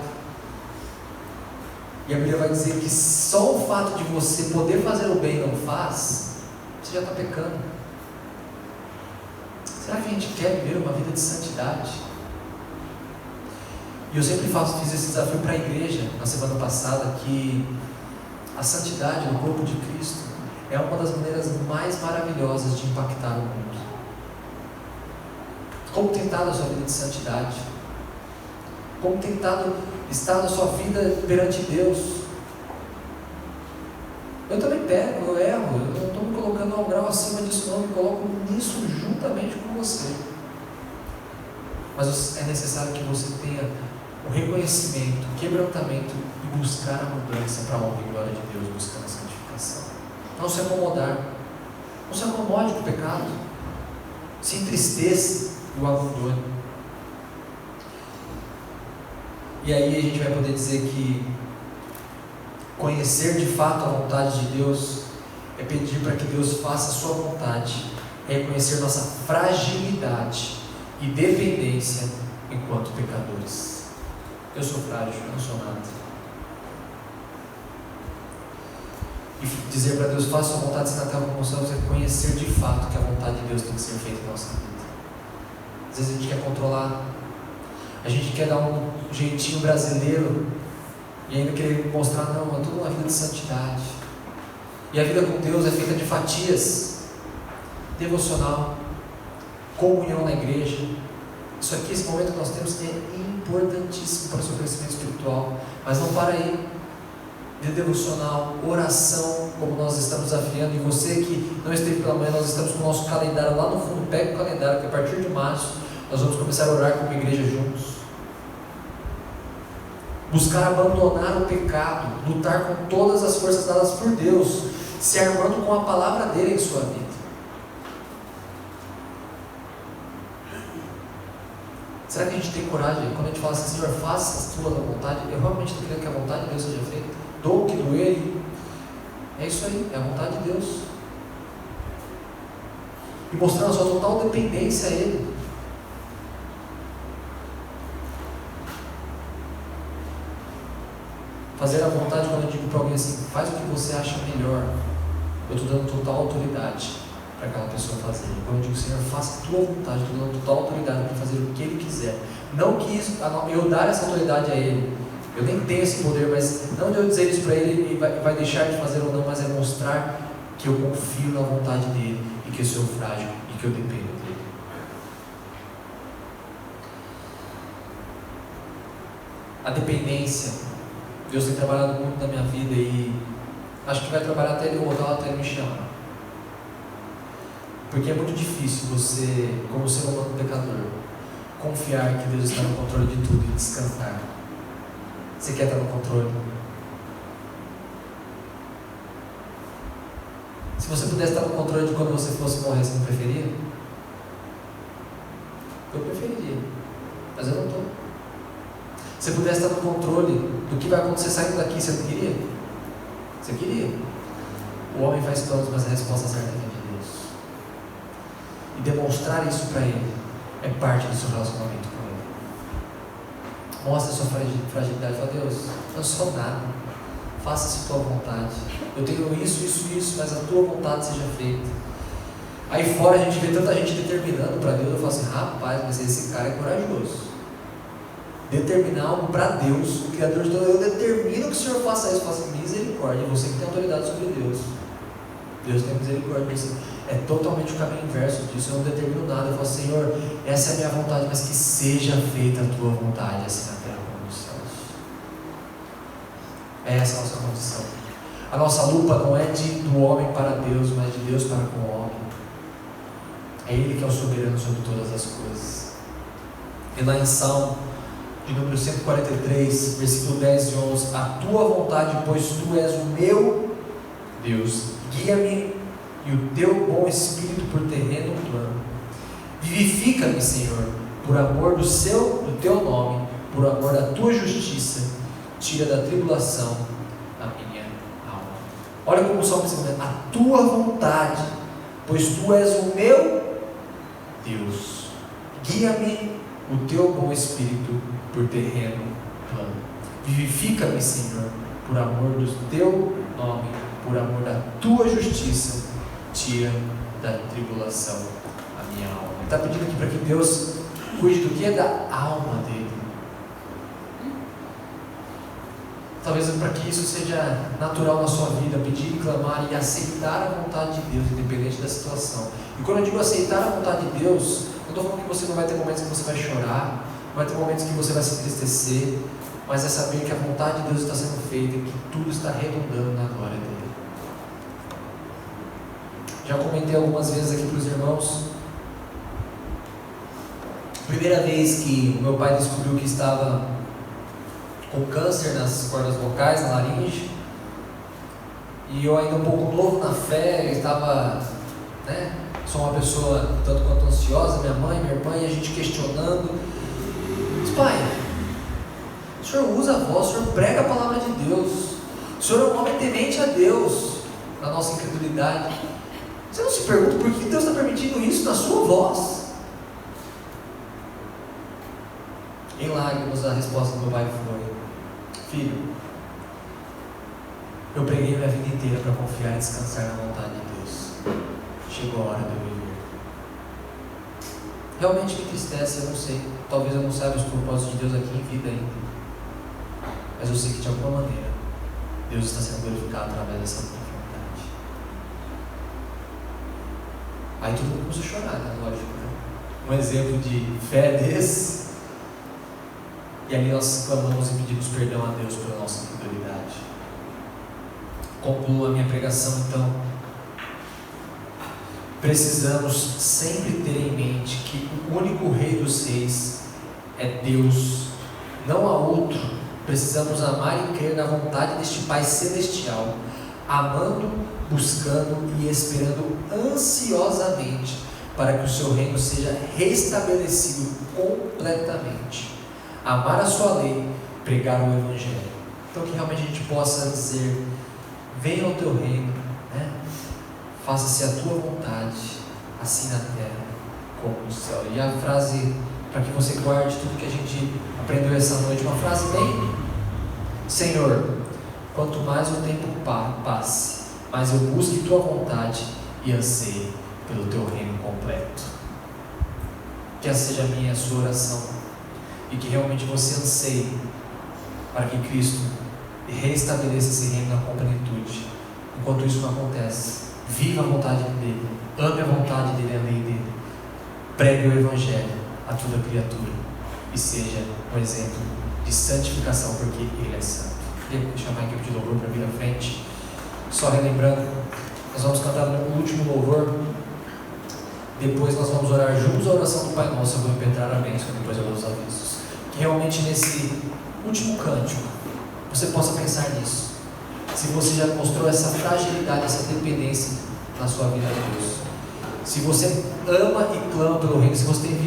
E a Bíblia vai dizer que só o fato de você poder fazer o bem e não faz, você já está pecando. Será que a gente quer viver uma vida de santidade? E eu sempre fiz esse desafio para a igreja, na semana passada, que a santidade no corpo de Cristo é uma das maneiras mais maravilhosas de impactar o mundo. Como tem estado a sua vida de santidade? Como tem estado a sua vida perante Deus? Eu também pego, eu erro, eu não estou me colocando a um grau acima disso não, eu me coloco nisso juntamente com você. Mas é necessário que você tenha o reconhecimento, o quebrantamento e buscar a mudança para a honra e glória de Deus, buscando a santificação. Não se acomodar, não se acomode com o pecado, se entristeça e o abandone. E aí a gente vai poder dizer que conhecer de fato a vontade de Deus é pedir para que Deus faça a sua vontade, é reconhecer nossa fragilidade e dependência enquanto pecadores. Eu sou frágil, eu não sou nada. E dizer para Deus, faça a sua vontade, se na terra como no céu, é reconhecer de fato que a vontade de Deus tem que ser feita em nossa vida. Às vezes a gente quer controlar, a gente quer dar um jeitinho brasileiro e ainda querer mostrar, não, é tudo uma vida de santidade. E a vida com Deus é feita de fatias, devocional, comunhão na igreja. Isso aqui, esse momento que nós temos, é importantíssimo para o seu crescimento espiritual. Mas não para aí. Vida devocional, oração, como nós estamos desafiando. E você que não esteve pela manhã, nós estamos com o nosso calendário lá no fundo. Pega o calendário, que a partir de março nós vamos começar a orar como igreja juntos. Buscar abandonar o pecado, lutar com todas as forças dadas por Deus, se armando com a palavra dele em sua vida. Será que a gente tem coragem, quando a gente fala assim, Senhor, faça a tua vontade, eu realmente estou querendo que a vontade de Deus seja feita? Dou o que doer. É isso aí, é a vontade de Deus. E mostrando a sua total dependência a Ele. Fazer a vontade, quando eu digo para alguém assim, faz o que você acha melhor, eu estou dando total autoridade para aquela pessoa fazer. Quando eu digo, Senhor, faça a tua vontade, eu estou dando total autoridade para fazer o que Ele quiser. Não que isso, eu dar essa autoridade a Ele, eu nem tenho esse poder, mas não de eu dizer isso para Ele, Ele vai deixar de fazer ou não, mas é mostrar que eu confio na vontade dEle, e que eu sou frágil, e que eu dependo dEle. A dependência, Deus tem trabalhado muito na minha vida e acho que vai trabalhar até Ele voltar, até Ele me chamar. Porque é muito difícil você, como ser humano pecador, confiar que Deus está no controle de tudo e descansar. Você quer estar no controle? Se você pudesse estar no controle de quando você fosse morrer, você não preferia? Eu preferiria, mas eu não estou. Se você pudesse estar no controle do que vai acontecer saindo daqui, você não queria? Você queria. O homem faz planos, mas a resposta certa vem de Deus. E demonstrar isso para Ele é parte do seu relacionamento com Ele. Mostra a sua fragilidade. Fala: Deus, eu não sou nada. Faça-se tua vontade. Eu tenho isso, mas a tua vontade seja feita. Aí fora a gente vê tanta gente determinando para Deus. Eu falo assim: rapaz, mas esse cara é corajoso. Determinar algo para Deus, o Criador de tudo. Eu determino que o Senhor faça isso. Eu faço assim: misericórdia. Você que tem autoridade sobre Deus. Deus tem misericórdia de você. É totalmente o caminho inverso disso. Eu não determino nada. Eu falo: Senhor, essa é a minha vontade, mas que seja feita a tua vontade, assim na terra como nos céus. Essa é a nossa condição. A nossa lupa não é do homem para Deus, mas de Deus para com o homem. É Ele que é o soberano sobre todas as coisas. E lá em Salmo de número 143, versículo 10 e 11: a tua vontade, pois tu és o meu Deus, guia-me e o teu bom espírito por terreno plano. Vivifica-me, Senhor, por amor do teu nome, por amor da tua justiça, tira da tribulação a minha alma. Olha como o Salmo diz: a tua vontade, pois tu és o meu Deus, guia-me o teu bom espírito por terreno plano. Vivifica-me, Senhor, por amor do teu nome, por amor da tua justiça, tira da tribulação a minha alma. Ele está pedindo aqui para que Deus cuide do que é da alma dele. Talvez para que isso seja natural na sua vida, pedir, clamar e aceitar a vontade de Deus, independente da situação. E quando eu digo aceitar a vontade de Deus, eu estou falando que você não vai ter momentos que você vai chorar, vai ter momentos que você vai se entristecer, mas é saber que a vontade de Deus está sendo feita e que tudo está redundando na glória dele. Já comentei algumas vezes aqui para os irmãos. Primeira vez que o meu pai descobriu que estava com câncer nas cordas vocais, na laringe, e eu ainda um pouco novo na fé, eu estava, sou uma pessoa tanto quanto ansiosa, minha mãe, minha irmã, e a gente questionando. Disse: pai, o senhor usa a voz, o senhor prega a palavra de Deus, o senhor é um homem temente a Deus, na nossa incredulidade. Você não se pergunta por que Deus está permitindo isso na sua voz? Em lágrimas, a resposta do meu pai foi: filho, eu preguei minha vida inteira para confiar e descansar na vontade de Deus. Chegou a hora de eu viver. Realmente me entristece, eu não sei. Talvez eu não saiba os propósitos de Deus aqui em vida ainda. Mas eu sei que de alguma maneira Deus está sendo glorificado através dessa vontade. Aí todo mundo começou a chorar, né? Lógico, né? Um exemplo de fé desse. E ali nós clamamos e pedimos perdão a Deus pela nossa incredulidade. Concluo a minha pregação então. Precisamos sempre ter em mente que o único Rei dos Reis é Deus, não há outro. Precisamos amar e crer na vontade deste Pai Celestial, amando, buscando e esperando ansiosamente para que o seu reino seja restabelecido completamente. Amar a sua lei, pregar o Evangelho. Então que realmente a gente possa dizer: venha o teu reino, faça-se a tua vontade, assim na terra como no céu. E a frase, para que você guarde tudo que a gente aprendeu essa noite, uma frase bem: Senhor, quanto mais o tempo passe, mais eu busque tua vontade e anseie pelo teu reino completo. Que essa seja a minha e a sua oração, e que realmente você anseie para que Cristo reestabeleça esse reino na plenitude. Enquanto isso não acontece, viva a vontade dele, ame a vontade dele, a lei dele, pregue o Evangelho a toda criatura e seja um exemplo de santificação, porque ele é santo. Queria chamar a equipe de louvor para vir à frente. Só relembrando, nós vamos cantar o último louvor. Depois nós vamos orar juntos a oração do Pai Nosso. Eu vou impetrar a bênção, depois eu dou os avisos. Que realmente nesse último cântico você possa pensar nisso. Se você já mostrou essa fragilidade, essa dependência na sua vida a Deus. Se você ama e clama pelo reino, se você tem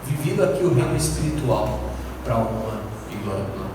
vivido aqui o reino espiritual, para a honra e glória do